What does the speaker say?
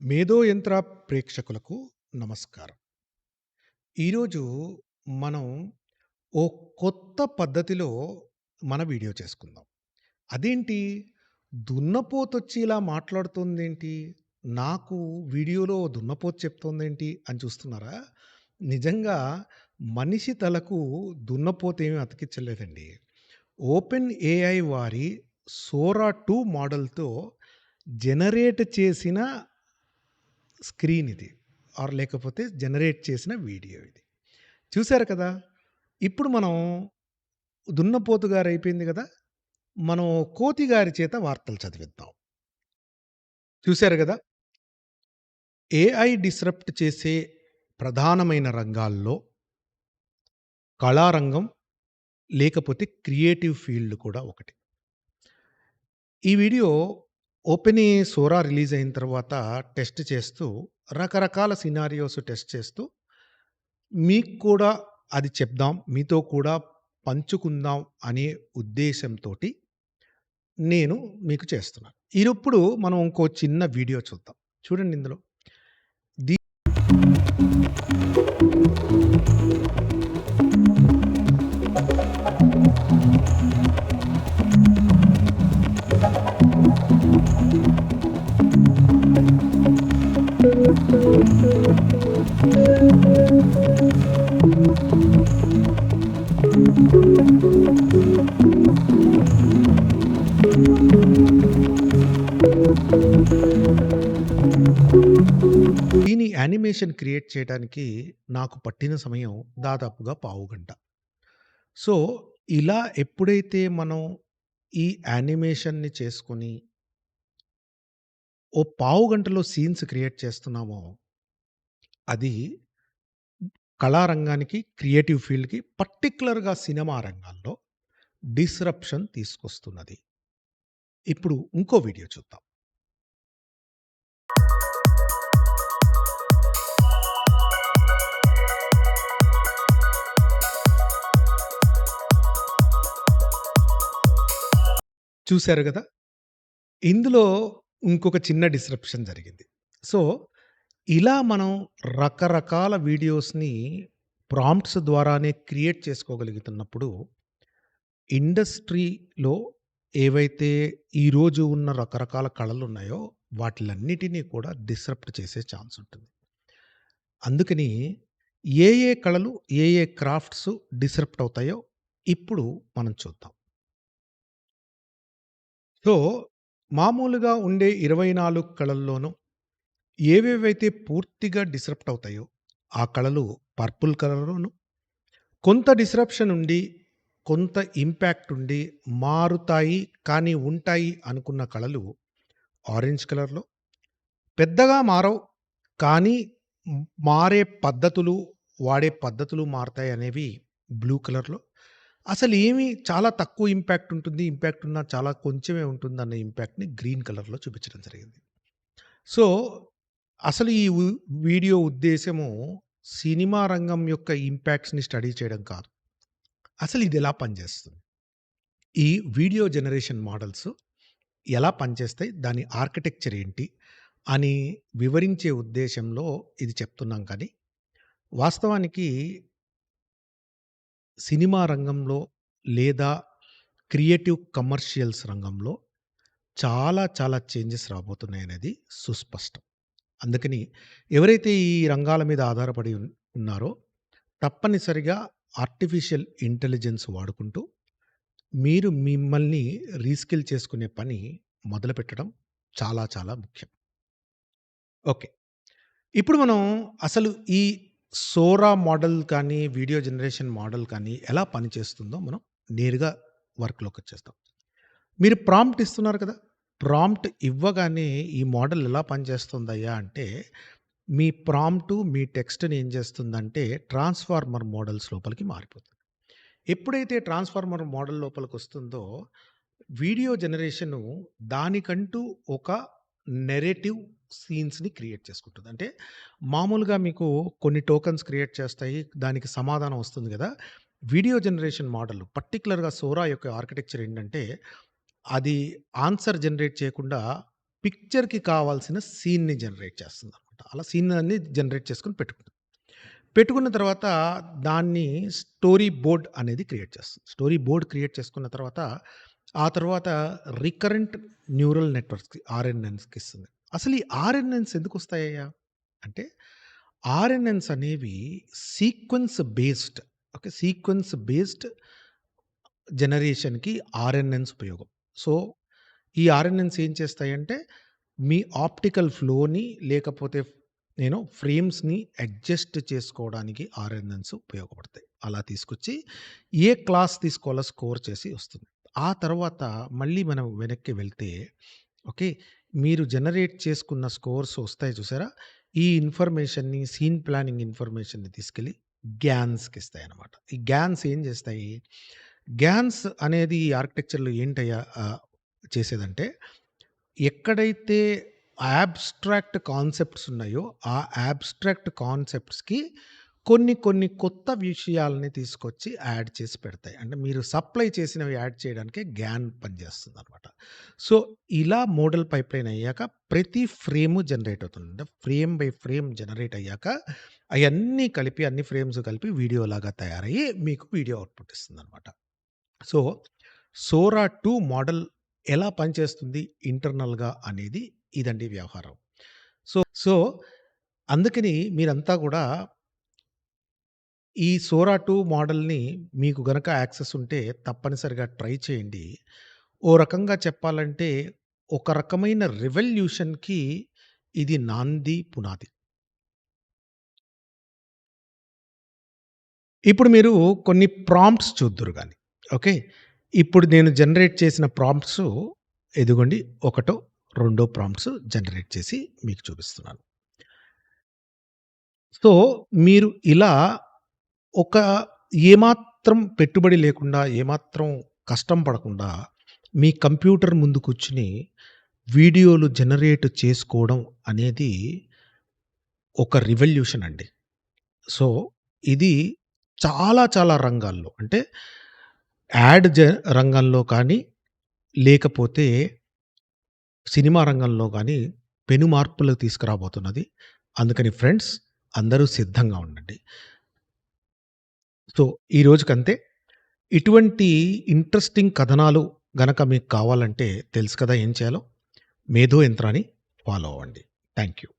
మేధో యంత్ర ప్రేక్షకులకు నమస్కారం. ఈరోజు మనం ఓ కొత్త పద్ధతిలో మన వీడియో చేసుకుందాం. అదేంటి? దున్నపోతొచ్చి ఇలా మాట్లాడుతోందేంటి? నాకు వీడియోలో దున్నపోతు చెప్తోందేంటి అని చూస్తున్నారా? నిజంగా మనిషి తలకు దున్నపోతేమి అతికించలేదండి. ఓపెన్ ఏఐ వారి సోరా 2 మోడల్‌తో జనరేట్ చేసిన స్క్రీన్ ఇది. లేకపోతే జనరేట్ చేసిన వీడియో ఇది. చూసారు కదా! ఇప్పుడు మనం దున్నపోతు గారైపోయింది గదా! మనం కోతి గారి చేత వార్తలు చదివిద్దాం. చూసారు గదా! ఏఐ డిస్రప్ట్ చేసే ప్రధానమైన రంగాల్లో కళారంగం, లేకపోతే క్రియేటివ్ ఫీల్డ్ కూడా ఒకటి. ఈ వీడియో ఓపెన్ సోరా రిలీజ్ అయిన తర్వాత టెస్ట్ చేస్తూ రకరకాల సినారియోస్ టెస్ట్ చేస్తూ మీకు కూడా అది చెప్దాం. మీతో కూడా పంచుకుందాం అనే ఉద్దేశంతోటి నేను మీకు చేస్తున్నాను. ఇప్పుడు మనం ఇంకో చిన్న వీడియో చూద్దాం. చూడండి ఇందులో. దీ దీని యానిమేషన్ క్రియేట్ చేయడానికి నాకు పట్టిన సమయం దాదాపుగా పావుగంట. సో, ఇలా ఎప్పుడైతే మనం ఈ యానిమేషన్‌ని చేసుకొని ఓ పావుగంటలో సీన్స్ క్రియేట్ చేస్తున్నామో, అది కళారంగానికి, క్రియేటివ్ ఫీల్డ్‌కి పర్టిక్యులర్‌గా సినిమా రంగాల్లో డిస్రప్షన్ తీసుకొస్తున్నది. ఇప్పుడు ఇంకో వీడియో చూద్దాం. చూసారు గదా! ఇందులో ఇంకొక చిన్న డిస్రప్షన్ జరిగింది. సో, ఇలా మనం రకరకాల వీడియోస్‌ని ప్రాంప్ట్స్ ద్వారానే క్రియేట్ చేసుకోగలుగుతున్నప్పుడు, ఇండస్ట్రీలో ఏవైతే ఈరోజు ఉన్న రకరకాల కళలున్నాయో, వాటిలన్నిటిని కూడా డిస్రప్ట్ చేసే ఛాన్స్ ఉంటుంది. అందుకని ఏ కళలు, ఏ క్రాఫ్ట్స్ డిస్రప్ట్ అవుతాయో ఇప్పుడు మనం చూద్దాం. సో, మామూలుగా ఉండే 24 కళల్లోనూ ఏవేవైతే పూర్తిగా డిస్రప్ట్ అవుతాయో, ఆ కళలు పర్పుల్ కలర్‌లోను, కొంత డిస్రప్షన్ ఉండి, కొంత ఇంపాక్ట్ ఉండి, మారుతాయి కానీ ఉంటాయి అనుకున్న కళలు ఆరెంజ్ కలర్‌లో, పెద్దగా మారవు కానీ మారే పద్ధతులు, వాడే పద్ధతులు మారతాయనేవి బ్లూ కలర్‌లో, అసలేమి చాలా తక్కువ ఇంపాక్ట్ ఉంటుంది. ఇంపాక్ట్ ఉన్నా చాలా కొంచెమే ఉంటుందన్న ఇంపాక్ట్‌ని గ్రీన్ కలర్‌లో చూపించడం జరిగింది. సో, అసలు ఈ వీడియో ఉద్దేశ్యము సినిమా రంగం యొక్క ఇంపాక్ట్స్‌ని స్టడీ చేయడం కాదు. అసలు ఇది ఎలా పనిచేస్తుంది? ఈ వీడియో జనరేషన్ మోడల్స్ ఎలా పనిచేస్తాయి? దాని ఆర్కిటెక్చర్ ఏంటి? అని వివరించే ఉద్దేశ్యంలో ఇది చెప్తున్నాం కానీ, వాస్తవానికి సినిమా రంగంలో లేదా క్రియేటివ్ కమర్షియల్స్ రంగంలో చాలా చాలా చేంజెస్ రాబోతున్నాయనేది సుస్పష్టం. అందుకని ఎవరైతే ఈ రంగాల మీద ఆధారపడి ఉన్నారో తప్పనిసరిగా ఆర్టిఫిషియల్ ఇంటెలిజెన్స్ వాడుకుంటూ మీరు మిమ్మల్ని రీస్కిల్ చేసుకునే పని మొదలుపెట్టడం చాలా చాలా ముఖ్యం. ఓకే. ఇప్పుడు మనం అసలు ఈ సోరా మోడల్ కానీ, వీడియో జనరేషన్ మోడల్ కానీ ఎలా పనిచేస్తుందో మనం నేరుగా వర్క్‌లోకొచ్చేస్తాం. మీరు ప్రాంప్ట్ ఇస్తున్నారు కదా! ప్రాంప్ట్ ఇవ్వగానే ఈ మోడల్ ఎలా పనిచేస్తుందయ్యా అంటే, మీ ప్రాంప్టు, మీ టెక్స్ట్‌ని ఏం చేస్తుందంటే ట్రాన్స్‌ఫార్మర్ మోడల్స్ లోపలికి మారిపోతుంది. ఎప్పుడైతే ట్రాన్స్‌ఫార్మర్ మోడల్ లోపలికొస్తుందో, వీడియో జనరేషను దానికంటూ ఒక నెరేటివ్ సీన్స్‌ని క్రియేట్ చేసుకుంటుంది. అంటే మామూలుగా మీకు కొన్ని టోకెన్స్ క్రియేట్ చేస్తాయి. దానికి సమాధానం వస్తుంది గదా! వీడియో జనరేషన్ మోడల్ పర్టిక్యులర్‌గా సోరా యొక్క ఆర్కిటెక్చర్ ఏంటంటే, అది ఆన్సర్ జనరేట్ చేయకుండా పిక్చర్‌కి కావాల్సిన సీన్‌ని జనరేట్ చేస్తుందనమాట. అలా సీన్‌లన్నీ జనరేట్ చేసుకొని పెట్టుకుంటుంది. పెట్టుకున్న తర్వాత దాన్ని స్టోరీ బోర్డ్ అనేది క్రియేట్ చేస్తుంది. స్టోరీ బోర్డ్ క్రియేట్ చేసుకున్న తర్వాత, ఆ తర్వాత రికరెంట్ న్యూరల్ నెట్వర్క్స్‌కి ఆర్ఎన్ఎన్స్‌కి ఇస్తుంది. అసలు ఈ ఆర్ఎన్ఎన్స్ ఎందుకొస్తాయ్యా? అంటే ఆర్ఎన్ఎన్స్ అనేవి sequence based okay. Sequence based జనరేషన్‌కి ఆర్ఎన్ఎన్స్ ఉపయోగం. సో, ఈ ఆర్ఎన్ఎన్స్ ఏం చేస్తాయంటే, మీ ఆప్టికల్ ఫ్లోని లేకపోతే ఫ్రేమ్స్‌ని అడ్జస్ట్ చేసుకోవడానికి ఆర్ఎన్ఎన్స్ ఉపయోగపడతాయి. అలా తీసుకొచ్చి ఏ క్లాస్ తీసుకోవాలో స్కోర్ చేసి వస్తుంది. ఆ తర్వాత మళ్ళీ మనం వెనక్కి వెళ్తే ఓకే. మీరు జనరేట్ చేసుకున్న స్కోర్స్ వస్తాయి చూసారా? ఈ ఇన్ఫర్మేషన్‌ని సీన్ ప్లానింగ్ ఇన్ఫర్మేషన్‌ని తీసుకెళ్ళి గ్యాన్స్‌కి ఇస్తాయన్నమాట. ఈ గ్యాన్స్ ఏం చేస్తాయి? గ్యాన్స్ అనేది ఈ ఆర్కిటెక్చర్‌లో ఏంటయ్యా చేసేదంటే ఎక్కడైతే అబ్స్ట్రాక్ట్ కాన్సెప్ట్స్ ఉన్నాయో, ఆ అబ్స్ట్రాక్ట్ కాన్సెప్ట్స్‌కి కొన్ని కొత్త విషయాల్ని తీసుకొచ్చి యాడ్ చేసి పెడతాయి. అంటే మీరు సప్లై చేసినవి యాడ్ చేయడానికే గ్యాన్ పనిచేస్తుందనమాట. సో, ఇలా మోడల్ పైప్‌లైన్ అయ్యాక ప్రతి ఫ్రేము జనరేట్ అవుతుంది. అంటే ఫ్రేమ్ బై ఫ్రేమ్ జనరేట్ అయ్యాక అయన్నీ కలిపి అన్ని ఫ్రేమ్స్ కలిపి వీడియోలాగా తయారయ్యి మీకు వీడియో అవుట్‌పుట్ ఇస్తుందనమాట. సో, సోరా 2 మోడల్ ఎలా పనిచేస్తుంది ఇంటర్నల్‌గా అనేది ఇదండి వ్యవహారం. సో, అందుకని మీరంతా గూడా ఈ సోరా 2 మోడల్‌ని మీకు గనక యాక్సెస్ ఉంటే తప్పనిసరిగా ట్రై చేయండి. ఓ రకంగా చెప్పాలంటే ఒక రకమైన రివల్యూషన్‌కి ఇది నాంది, పునాది. ఇప్పుడు మీరు కొన్ని ప్రాంప్ట్స్ చూద్దురు గాని. ఓకే. ఇప్పుడు నేను జనరేట్ చేసిన ప్రాంప్ట్సు ఇదిగోండి. ఒకటో, రెండో ప్రాంప్ట్స్ జనరేట్ చేసి మీకు చూపిస్తున్నాను. సో, మీరు ఇలా ఒక ఏమాత్రం పెట్టుబడి లేకుండా, ఏమాత్రం కష్టం పడకుండా మీ కంప్యూటర్ ముందు కూర్చొని వీడియోలు జనరేట్ చేసుకోవడం అనేది ఒక రివల్యూషన్ అండి. సో, ఇది చాలా రంగాల్లో అంటే యాడ్ రంగంలో కానీ, లేకపోతే సినిమా రంగంలో గానీ పెను మార్పులు తీసుకురాబోతున్నది. అందుకని ఫ్రెండ్స్ అందరూ సిద్ధంగా ఉండండి. సో, ఈ రోజుకంతే. ఇటువంటి ఇంట్రెస్టింగ్ కథనాలు గనక మీకు కావాలంటే తెలుసు కదా ఏం చేయాలో? మేధో యంత్రాన్ని ఫాలో అవ్వండి. Thank you.